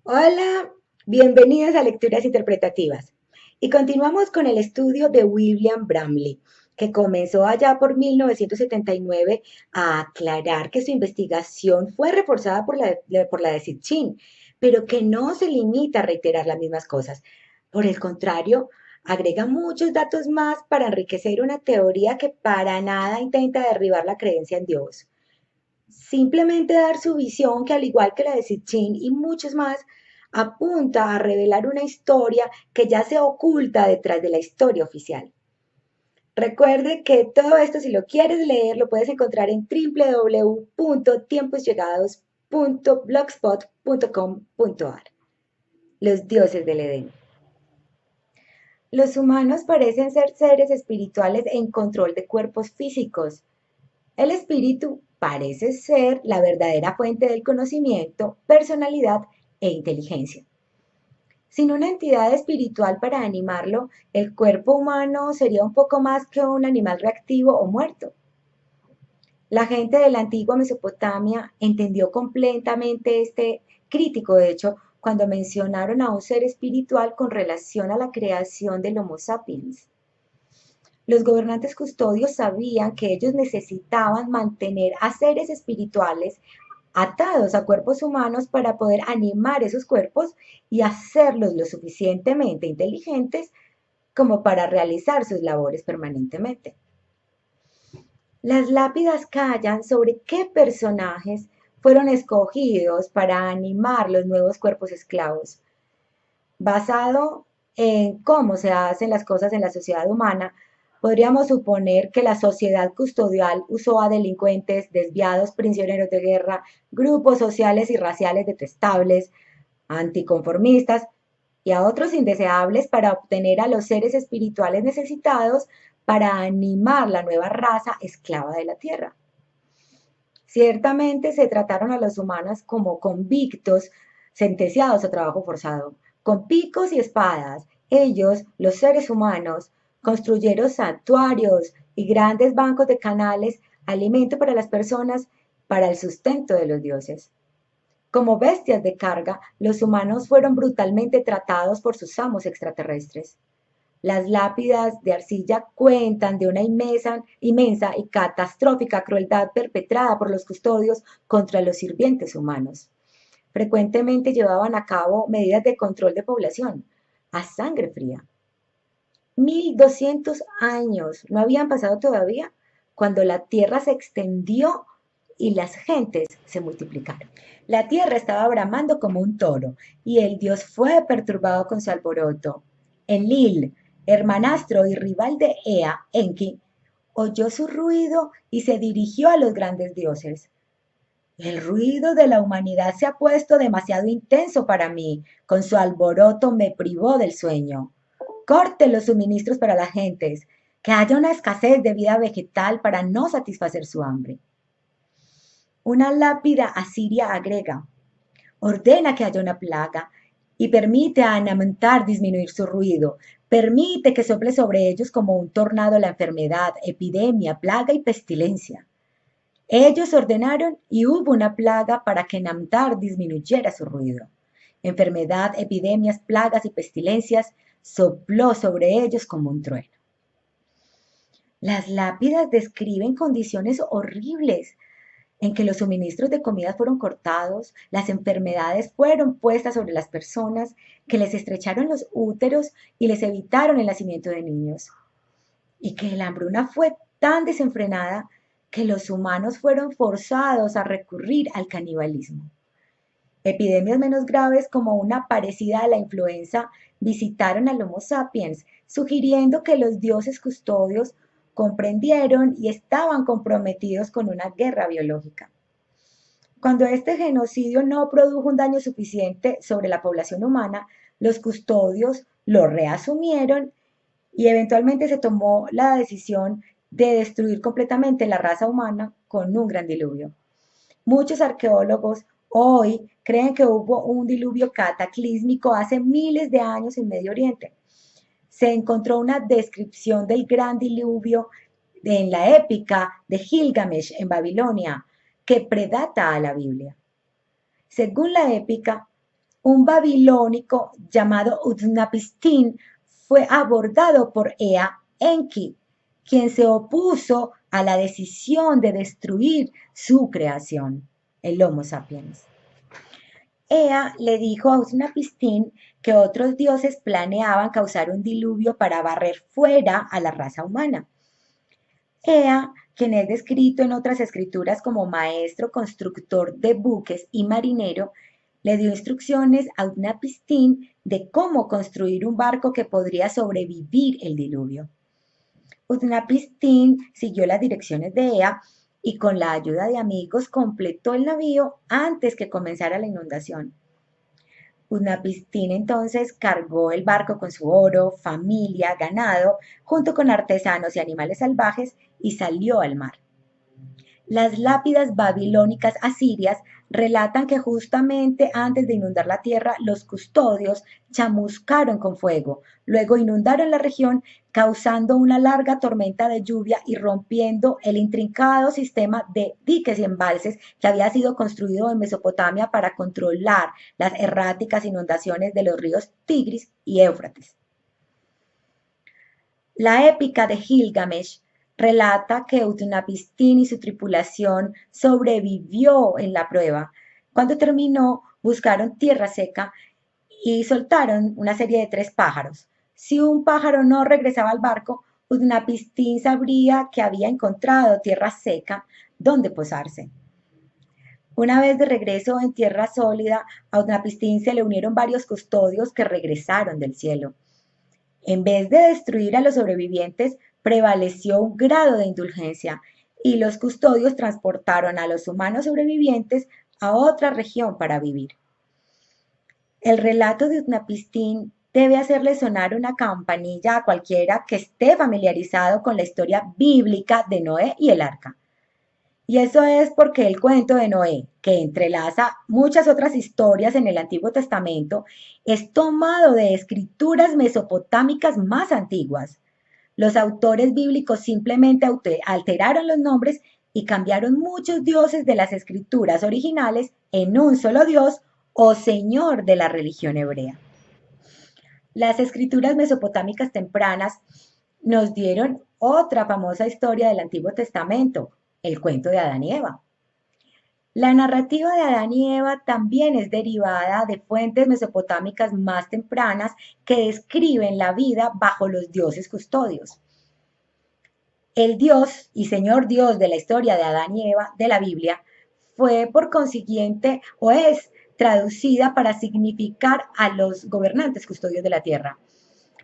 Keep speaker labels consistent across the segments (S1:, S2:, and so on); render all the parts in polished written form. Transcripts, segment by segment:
S1: Hola, bienvenidos a Lecturas Interpretativas. Y continuamos con el estudio de William Bramley, que comenzó allá por 1979 a aclarar que su investigación fue reforzada por la de Sitchin, pero que no se limita a reiterar las mismas cosas. Por el contrario, agrega muchos datos más para enriquecer una teoría que para nada intenta derribar la creencia en Dios. Simplemente dar su visión, que al igual que la de Sitchin y muchos más, apunta a revelar una historia que ya se oculta detrás de la historia oficial. Recuerde que todo esto, si lo quieres leer, lo puedes encontrar en www.tiemposllegados.blogspot.com.ar. Los dioses del Edén. Los humanos parecen ser seres espirituales en control de cuerpos físicos. El espíritu parece ser la verdadera fuente del conocimiento, personalidad e inteligencia. Sin una entidad espiritual para animarlo, el cuerpo humano sería un poco más que un animal reactivo o muerto. La gente de la antigua Mesopotamia entendió completamente este crítico hecho cuando mencionaron a un ser espiritual con relación a la creación del Homo sapiens. Los gobernantes custodios sabían que ellos necesitaban mantener a seres espirituales atados a cuerpos humanos para poder animar esos cuerpos y hacerlos lo suficientemente inteligentes como para realizar sus labores permanentemente. Las lápidas callan sobre qué personajes fueron escogidos para animar los nuevos cuerpos esclavos. Basado en cómo se hacen las cosas en la sociedad humana, podríamos suponer que la sociedad custodial usó a delincuentes, desviados, prisioneros de guerra, grupos sociales y raciales detestables, anticonformistas y a otros indeseables para obtener a los seres espirituales necesitados para animar la nueva raza esclava de la tierra. Ciertamente se trataron a los humanos como convictos sentenciados a trabajo forzado, con picos y espadas. Ellos, los seres humanos, construyeron santuarios y grandes bancos de canales, alimento para las personas, para el sustento de los dioses. Como bestias de carga, los humanos fueron brutalmente tratados por sus amos extraterrestres. Las lápidas de arcilla cuentan de una inmensa y catastrófica crueldad perpetrada por los custodios contra los sirvientes humanos. Frecuentemente llevaban a cabo medidas de control de población a sangre fría. 1200 años no habían pasado todavía cuando la tierra se extendió y las gentes se multiplicaron. La tierra estaba bramando como un toro y el dios fue perturbado con su alboroto. Enlil, hermanastro y rival de Ea, Enki, oyó su ruido y se dirigió a los grandes dioses. El ruido de la humanidad se ha puesto demasiado intenso para mí. Con su alboroto me privó del sueño. Corte los suministros para las gentes, que haya una escasez de vida vegetal para no satisfacer su hambre. Una lápida asiria agrega, ordena que haya una plaga y permite a Anamontar disminuir su ruido, permite que sople sobre ellos como un tornado la enfermedad, epidemia, plaga y pestilencia. Ellos ordenaron y hubo una plaga para que Namtar disminuyera su ruido. Enfermedad, epidemias, plagas y pestilencias sopló sobre ellos como un trueno. Las lápidas describen condiciones horribles en que los suministros de comida fueron cortados, las enfermedades fueron puestas sobre las personas, que les estrecharon los úteros y les evitaron el nacimiento de niños, y que la hambruna fue tan desenfrenada que los humanos fueron forzados a recurrir al canibalismo. Epidemias menos graves como una parecida a la influenza visitaron al Homo sapiens, sugiriendo que los dioses custodios comprendieron y estaban comprometidos con una guerra biológica. Cuando este genocidio no produjo un daño suficiente sobre la población humana, los custodios lo reasumieron y eventualmente se tomó la decisión de destruir completamente la raza humana con un gran diluvio. Muchos arqueólogos hoy creen que hubo un diluvio cataclísmico hace miles de años en Medio Oriente. Se encontró una descripción del gran diluvio en la épica de Gilgamesh en Babilonia, que predata a la Biblia. Según la épica, un babilónico llamado Utnapishtim fue abordado por Ea Enki, quien se opuso a la decisión de destruir su creación, el Homo sapiens. Ea le dijo a Utnapishtim que otros dioses planeaban causar un diluvio para barrer fuera a la raza humana. Ea, quien es descrito en otras escrituras como maestro constructor de buques y marinero, le dio instrucciones a Utnapishtim de cómo construir un barco que podría sobrevivir el diluvio. Utnapishtim siguió las direcciones de Ea y con la ayuda de amigos completó el navío antes que comenzara la inundación. Utnapishtim entonces cargó el barco con su oro, familia, ganado, junto con artesanos y animales salvajes y salió al mar. Las lápidas babilónicas asirias relatan que justamente antes de inundar la tierra, los custodios chamuscaron con fuego, luego inundaron la región, causando una larga tormenta de lluvia y rompiendo el intrincado sistema de diques y embalses que había sido construido en Mesopotamia para controlar las erráticas inundaciones de los ríos Tigris y Éufrates. La épica de Gilgamesh relata que Utnapishtim y su tripulación sobrevivió en la prueba. Cuando terminó, buscaron tierra seca y soltaron una serie de 3 pájaros. Si un pájaro no regresaba al barco, Utnapishtim sabría que había encontrado tierra seca donde posarse. Una vez de regreso en tierra sólida, a Utnapishtim se le unieron varios custodios que regresaron del cielo. En vez de destruir a los sobrevivientes, prevaleció un grado de indulgencia y los custodios transportaron a los humanos sobrevivientes a otra región para vivir. El relato de Utnapishtim debe hacerle sonar una campanilla a cualquiera que esté familiarizado con la historia bíblica de Noé y el arca. Y eso es porque el cuento de Noé, que entrelaza muchas otras historias en el Antiguo Testamento, es tomado de escrituras mesopotámicas más antiguas. Los autores bíblicos simplemente alteraron los nombres y cambiaron muchos dioses de las escrituras originales en un solo Dios o Señor de la religión hebrea. Las escrituras mesopotámicas tempranas nos dieron otra famosa historia del Antiguo Testamento, el cuento de Adán y Eva. La narrativa de Adán y Eva también es derivada de fuentes mesopotámicas más tempranas que describen la vida bajo los dioses custodios. El Dios y Señor Dios de la historia de Adán y Eva de la Biblia fue por consiguiente o es traducida para significar a los gobernantes custodios de la tierra.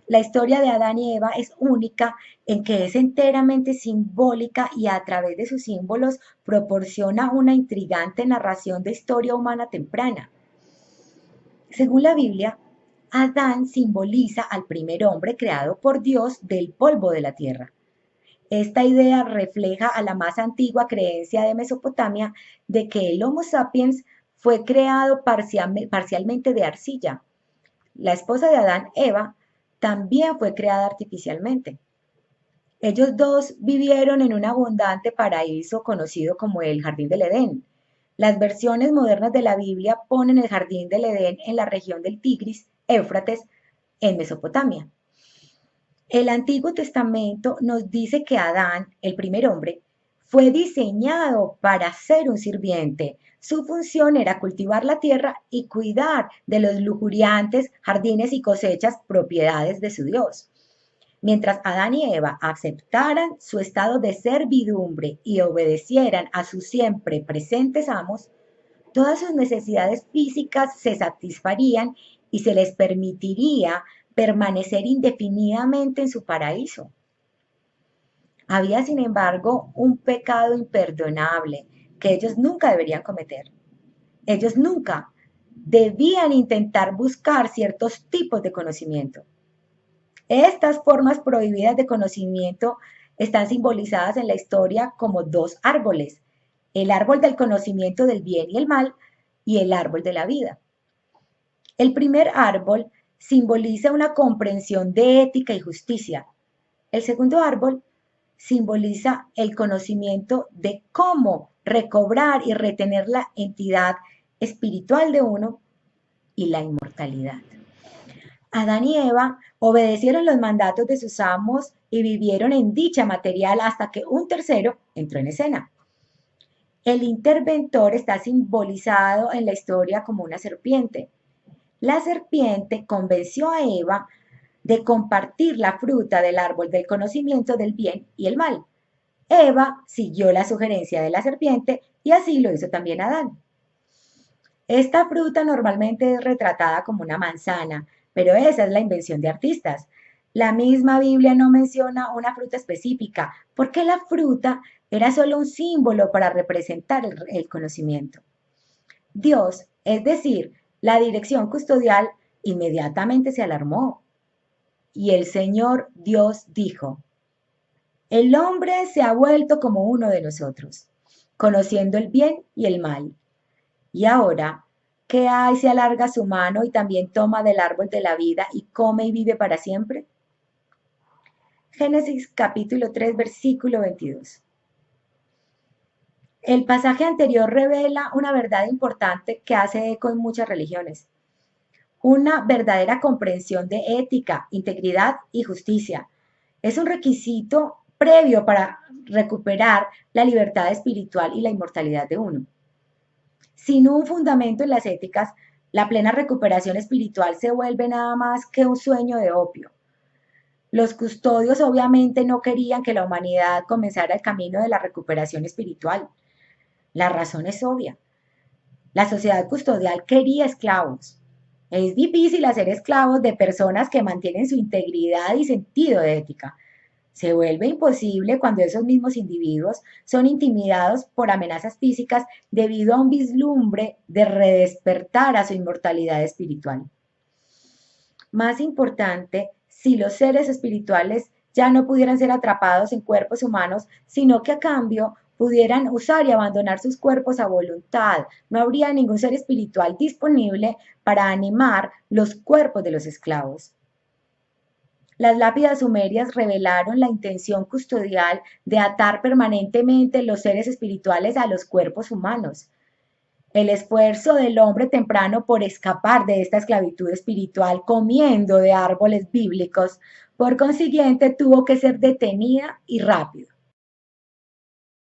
S1: La historia de Adán y Eva es única en que es enteramente simbólica y a través de sus símbolos proporciona una intrigante narración de historia humana temprana. Según la Biblia, Adán simboliza al primer hombre creado por Dios del polvo de la tierra. Esta idea refleja a la más antigua creencia de Mesopotamia de que el Homo sapiens fue creado parcialmente de arcilla. La esposa de Adán, Eva, también fue creada artificialmente. Ellos dos vivieron en un abundante paraíso conocido como el Jardín del Edén. Las versiones modernas de la Biblia ponen el Jardín del Edén en la región del Tigris, Éufrates, en Mesopotamia. El Antiguo Testamento nos dice que Adán, el primer hombre, fue diseñado para ser un sirviente. Su función era cultivar la tierra y cuidar de los lujuriantes jardines y cosechas propiedades de su Dios. Mientras Adán y Eva aceptaran su estado de servidumbre y obedecieran a sus siempre presentes amos, todas sus necesidades físicas se satisfarían y se les permitiría permanecer indefinidamente en su paraíso. Había, sin embargo, un pecado imperdonable que ellos nunca deberían cometer. Ellos nunca debían intentar buscar ciertos tipos de conocimiento. Estas formas prohibidas de conocimiento están simbolizadas en la historia como 2 árboles, el árbol del conocimiento del bien y el mal y el árbol de la vida. El primer árbol simboliza una comprensión de ética y justicia. El segundo árbol simboliza el conocimiento de cómo recobrar y retener la entidad espiritual de uno y la inmortalidad. Adán y Eva obedecieron los mandatos de sus amos y vivieron en dicha material hasta que un tercero entró en escena. El interventor está simbolizado en la historia como una serpiente. La serpiente convenció a Eva de compartir la fruta del árbol del conocimiento del bien y el mal. Eva siguió la sugerencia de la serpiente y así lo hizo también Adán. Esta fruta normalmente es retratada como una manzana, pero esa es la invención de artistas. La misma Biblia no menciona una fruta específica, porque la fruta era solo un símbolo para representar el conocimiento. Dios, es decir, la dirección custodial, inmediatamente se alarmó. Y el Señor Dios dijo: el hombre se ha vuelto como uno de nosotros, conociendo el bien y el mal. Y ahora, ¿qué hay si alarga su mano y también toma del árbol de la vida y come y vive para siempre? Génesis capítulo 3, versículo 22. El pasaje anterior revela una verdad importante que hace eco en muchas religiones. Una verdadera comprensión de ética, integridad y justicia. Es un requisito previo para recuperar la libertad espiritual y la inmortalidad de uno. Sin un fundamento en las éticas, la plena recuperación espiritual se vuelve nada más que un sueño de opio. Los custodios obviamente no querían que la humanidad comenzara el camino de la recuperación espiritual. La razón es obvia. La sociedad custodial quería esclavos. Es difícil hacer esclavos de personas que mantienen su integridad y sentido de ética. Se vuelve imposible cuando esos mismos individuos son intimidados por amenazas físicas debido a un vislumbre de redespertar a su inmortalidad espiritual. Más importante, si los seres espirituales ya no pudieran ser atrapados en cuerpos humanos, sino que a cambio pudieran usar y abandonar sus cuerpos a voluntad, no habría ningún ser espiritual disponible para animar los cuerpos de los esclavos. Las lápidas sumerias revelaron la intención custodial de atar permanentemente los seres espirituales a los cuerpos humanos. El esfuerzo del hombre temprano por escapar de esta esclavitud espiritual comiendo de árboles bíblicos, por consiguiente, tuvo que ser detenida y rápido.